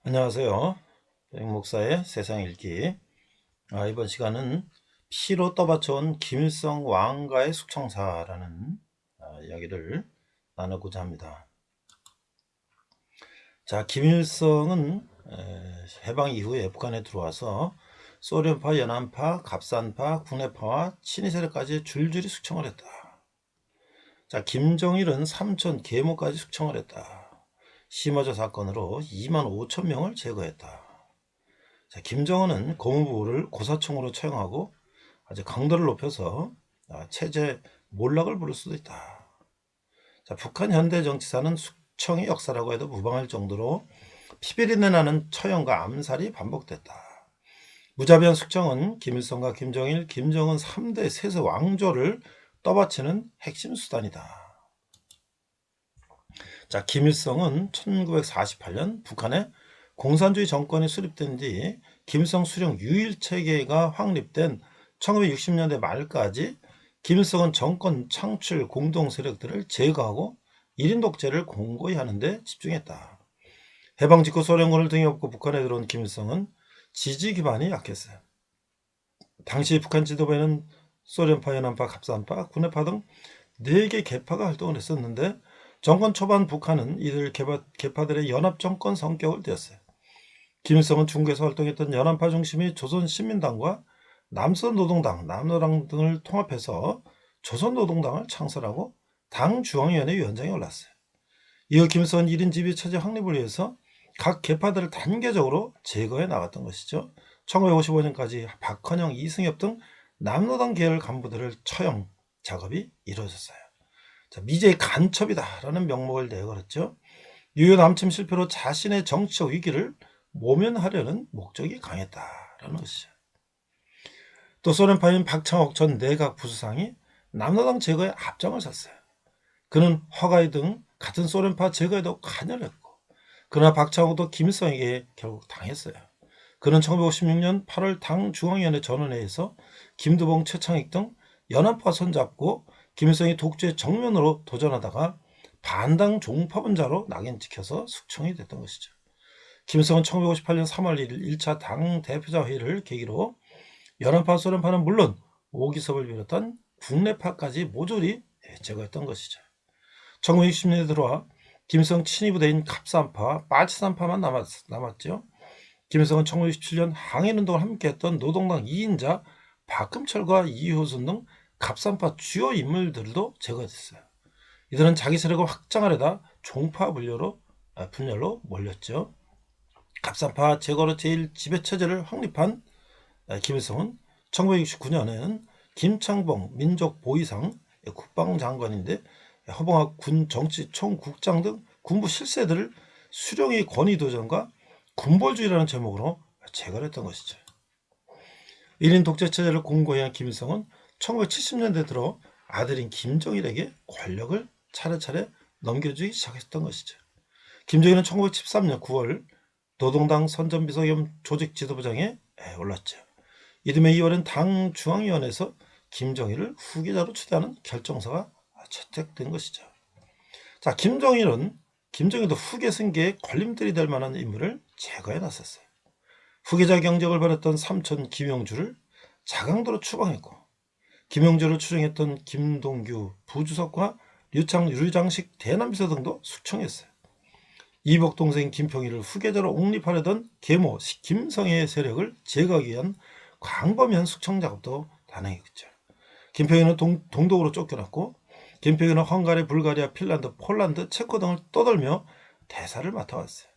안녕하세요. 백목사의 세상 읽기. 이번 시간은 피로 떠받쳐온 김일성 왕가의 숙청사라는 이야기를 나누고자 합니다. 자, 김일성은 해방 이후에 북한에 들어와서 소련파, 연안파, 갑산파, 국내파와 친위 세력까지 줄줄이 숙청을 했다. 자, 김정일은 삼천 계모까지 숙청을 했다. 심화조 사건으로 2만 5천 명을 제거했다. 자, 김정은은 고무부를 고사총으로 처형하고 아주 강도를 높여서 체제 몰락을 부를 수도 있다. 자, 북한 현대 정치사는 숙청의 역사라고 해도 무방할 정도로 피비린내 나는 처형과 암살이 반복됐다. 무자비한 숙청은 김일성과 김정일, 김정은 3대 세세 왕조를 떠받치는 핵심 수단이다. 자, 김일성은 1948년 북한에 공산주의 정권이 수립된 뒤 김일성 수령 유일체계가 확립된 1960년대 말까지 김일성은 정권 창출 공동 세력들을 제거하고 1인 독재를 공고히 하는 데 집중했다. 해방 직후 소련군을 등에 업고 북한에 들어온 김일성은 지지 기반이 약했어요. 당시 북한 지도부에는 소련파, 연안파, 갑산파, 군해파 등 4개 계파가 활동을 했었는데 정권 초반 북한은 이들 계파들의 연합정권 성격을 띄었어요. 김일성은 중국에서 활동했던 연안파 중심의 조선신민당과 남선노동당, 남노당 등을 통합해서 조선노동당을 창설하고 당 중앙위원회 위원장에 올랐어요. 이후 김일성은 1인 지배체제 확립을 위해서 각 계파들을 단계적으로 제거해 나갔던 것이죠. 1955년까지 박헌영, 이승엽 등 남노당 계열 간부들을 처형 작업이 이루어졌어요. 자, 미제의 간첩이다라는 명목을 내걸었죠. 유효 남침 실패로 자신의 정치적 위기를 모면하려는 목적이 강했다라는 것이죠. 또 소련파인 박창옥 전 내각 부수상이 남노당 제거에 앞장을 섰어요. 그는 허가이 등 같은 소련파 제거에도 관여를 했고, 그러나 박창옥도 김일성에게 결국 당했어요. 그는 1956년 8월 당 중앙위원회 전원회에서 김두봉, 최창익 등 연합파 손잡고 김일성이 독재 정면으로 도전하다가 반당 종파분자로 낙인 찍혀서 숙청이 됐던 것이죠. 김일성은 1958년 3월 1일 1차 당 대표자 회의를 계기로 연합파, 소련파는 물론 오기섭을 비롯한 국내파까지 모조리 제거했던 것이죠. 1960년대 들어와 김일성 친위 부대인 갑산파, 빠치산파만 남았죠. 김일성은 1967년 항일운동을 함께했던 노동당 2인자 박금철과 이효순 등 갑산파 주요 인물들도 제거됐어요. 이들은 자기 세력을 확장하려다 종파 분열로 몰렸죠. 갑산파 제거로 제1지배체제를 확립한 김일성은 1969년에는 김창봉 민족보위상 국방장관인데 허봉학 군 정치총국장 등 군부 실세들을 수령의 권위도전과 군벌주의라는 제목으로 제거를 했던 것이죠. 1인 독재체제를 공고히 한 김일성은 1970년대 들어 아들인 김정일에게 권력을 차례차례 넘겨주기 시작했던 것이죠. 김정일은 1973년 9월 노동당 선전비서 겸 조직지도부장에 올랐죠. 이듬해 2월엔 당 중앙위원회에서 김정일을 후계자로 추대하는 결정서가 채택된 것이죠. 자, 김정일도 후계 승계에 걸림돌이 될 만한 인물을 제거해 놨었어요. 후계자 경쟁을 벌였던 삼촌 김영주를 자강도로 추방했고, 김영주를 추종했던 김동규 부주석과 류장식 대남비서 등도 숙청했어요. 이복 동생 김평일을 후계자로 옹립하려던 계모 김성애의 세력을 제거하기 위한 광범위한 숙청 작업도 단행했죠. 김평일은 동독으로 쫓겨났고, 김평일은 헝가리, 불가리아, 핀란드, 폴란드, 체코 등을 떠돌며 대사를 맡아왔어요.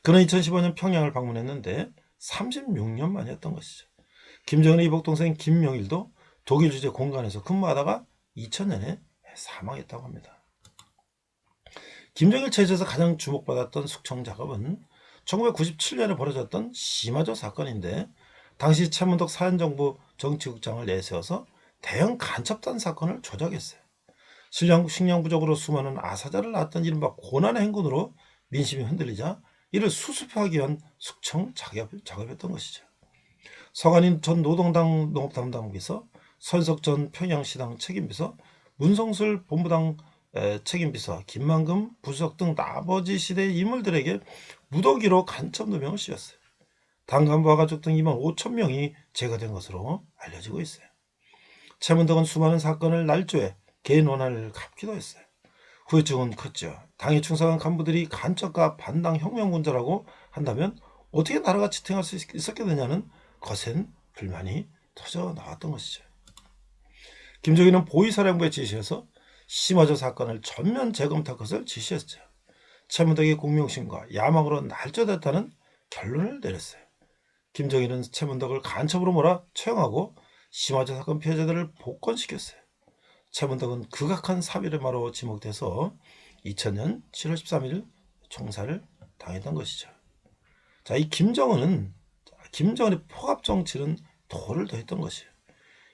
그는 2015년 평양을 방문했는데 36년 만이었던 것이죠. 김정은의 이복 동생 김명일도 독일 주재 공관에서 근무하다가 2000년에 사망했다고 합니다. 김정일 체제에서 가장 주목받았던 숙청 작업은 1997년에 벌어졌던 심화조 사건인데, 당시 최문덕 사연정부 정치국장을 내세워서 대형 간첩단 사건을 조작했어요. 식량 부족으로 수많은 아사자를 낳았던 이른바 고난의 행군으로 민심이 흔들리자 이를 수습하기 위한 숙청 작업이었던 것이죠. 서간인 전 노동당 농업담당비서, 선석 전 평양시당 책임비서, 문성술 본부당 책임비서와 김만금 부수석 등 나머지 시대의 인물들에게 무더기로 간첩 누명을 씌웠어요. 당 간부와 가족 등 2만 5천 명이 제거된 것으로 알려지고 있어요. 최문덕은 수많은 사건을 날조해 개인 원한을 갚기도 했어요. 후유증은 컸죠. 당에 충성한 간부들이 간첩과 반당 혁명군자라고 한다면 어떻게 나라가 지탱할 수 있었겠느냐는 거센 불만이 터져 나왔던 것이죠. 김정일은 보위사령부에 지시해서 심화조 사건을 전면 재검토할 것을 지시했죠. 최문덕의 공명심과 야망으로 날조됐다는 결론을 내렸어요. 김정일은 최문덕을 간첩으로 몰아 처형하고 심화조 사건 피해자들을 복권시켰어요. 최문덕은 극악한 사비르마로 지목돼서 2000년 7월 13일 총살을 당했던 것이죠. 자, 이 김정은의 포갑 정치는 도를 더했던 것이에요.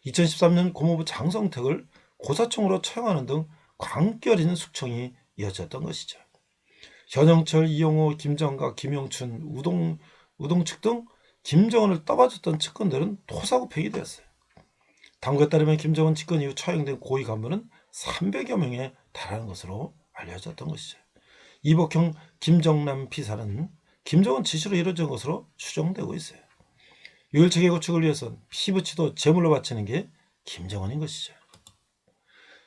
2013년 고모부 장성택을 고사총으로 처형하는 등 광결인 숙청이 이어졌던 것이죠. 현영철, 이용호, 김정각, 김영춘, 우동측 등 김정은을 떠받쳤던 측근들은 토사구팽이 되었어요. 당국에 따르면 김정은 집권 이후 처형된 고위 간부는 300여 명에 달하는 것으로 알려졌던 것이죠. 이복형 김정남 피살은 김정은 지시로 이루어진 것으로 추정되고 있어요. 유일체계 구축을 위해선 피부치도 제물로 바치는 게 김정은인 것이죠.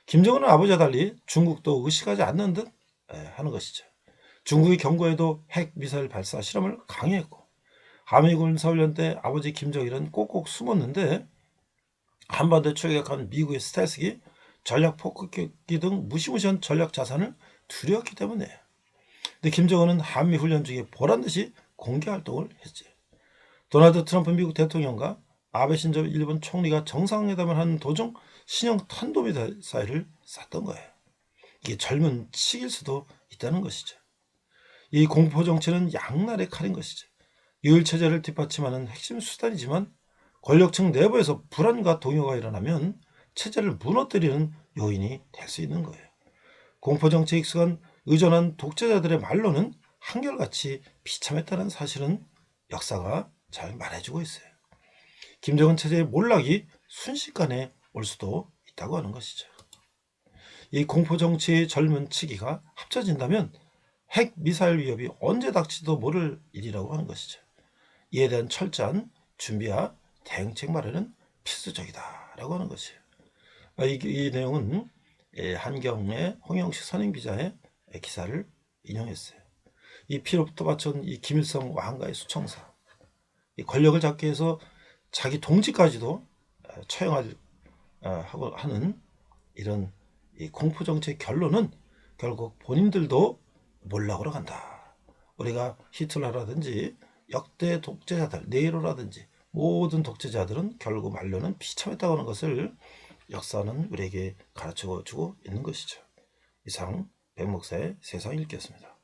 김정은은 아버지와 달리 중국도 의식하지 않는 듯 하는 것이죠. 중국이 경고에도 핵미사일 발사 실험을 강요했고 한미군사훈련 때 아버지 김정일은 꼭꼭 숨었는데 한반도에 출격한 미국의 스텔스기, 전략폭격기 등 무시무시한 전략 자산을 두려웠기 때문에. 근데 김정은은 한미훈련 중에 보란듯이 공개활동을 했지. 도널드 트럼프 미국 대통령과 아베 신조 일본 총리가 정상회담을 하는 도중 신형 탄도미사일을 쐈던 거예요. 이게 젊은 치일 수도 있다는 것이죠. 이 공포정치는 양날의 칼인 것이죠. 유일체제를 뒷받침하는 핵심 수단이지만 권력층 내부에서 불안과 동요가 일어나면 체제를 무너뜨리는 요인이 될 수 있는 거예요. 공포정치에 익숙한 의존한 독재자들의 말로는 한결같이 비참했다는 사실은 역사가 잘 말해주고 있어요. 김정은 체제의 몰락이 순식간에 올 수도 있다고 하는 것이죠. 이 공포정치의 젊은 치기가 합쳐진다면 핵 미사일 위협이 언제 닥칠지도 모를 일이라고 하는 것이죠. 이에 대한 철저한 준비와 대응책 마련은 필수적이다라고 하는 것이에요. 이 내용은 한경의 홍영식 선임기자의 기사를 인용했어요. 이 피로부터 바친 이 김일성 왕가의 수청사, 이 권력을 잡기 위해서 자기 동지까지도 처형하고 하는 이런 이 공포 정치의 결론은 결국 본인들도 몰락으로 간다. 우리가 히틀러라든지 역대 독재자들, 네로라든지 모든 독재자들은 결국 말로는 비참했다고 하는 것을 역사는 우리에게 가르쳐주고 있는 것이죠. 이상 백목사의 세상 읽기였습니다.